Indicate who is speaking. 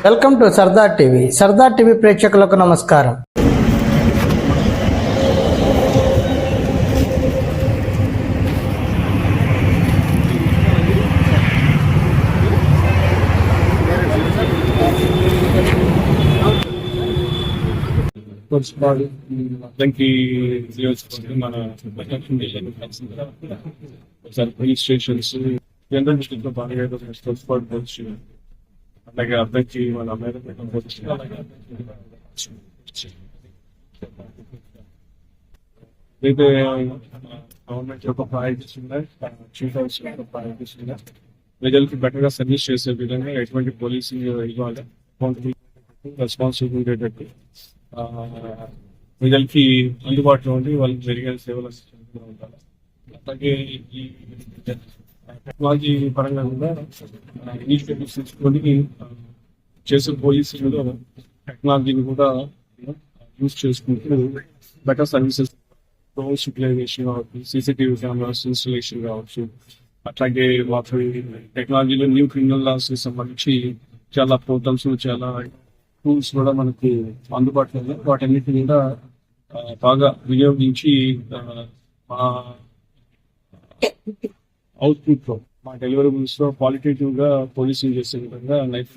Speaker 1: Welcome to Sardar TV. Sardar TV ప్రేక్షకులకు నమస్కారం.
Speaker 2: అద్దంకి మన police stations general district police అలాగే అద్దంకి మన అయితే గవర్నమెంట్ యొక్క ప్రయారిటీస్ ఉన్నాయి, చీఫ్ హౌస్ యొక్క ప్రయారిటీస్ ఉన్నాయి. ప్రజలకి బెటర్ గా సర్వీస్ చేసే విధంగా ఎటువంటి పోలీసింగ్ ఇవ్వాలి, రెస్పాన్సిబిలిటీ ఉండేటట్టు ప్రజలకి అందుబాటులో ఉండి వాళ్ళకి జరిగే సేవలు ఉండాలి. అలాగే ఈ టెక్నాలజీ పరంగా కూడా ఇనిషియేటివ్స్ తీసుకొని చేసే పోలీసులలో టెక్నాలజీని కూడా యూజ్ చేసుకుంటూ బెటర్ సర్వీసెస్ డ్రోన్స్ యూటిలైజేషన్ కావచ్చు, సీసీటీవీ కెమెరాస్ ఇన్స్టలేషన్ కావచ్చు. అట్లాగే మాకు టెక్నాలజీలో న్యూ క్రిమినల్ లాస్ సంబంధించి చాలా పోర్టల్స్, చాలా టూల్స్ కూడా మనకు అందుబాటులో ఉన్నాయి. వాటన్నిటిని కూడా బాగా వినియోగించి మా అవుట్పుట్ లో, మా డెలివరబుల్స్ లో క్వాలిటేటివ్ గా పోలీసింగ్ చేసే విధంగా లైఫ్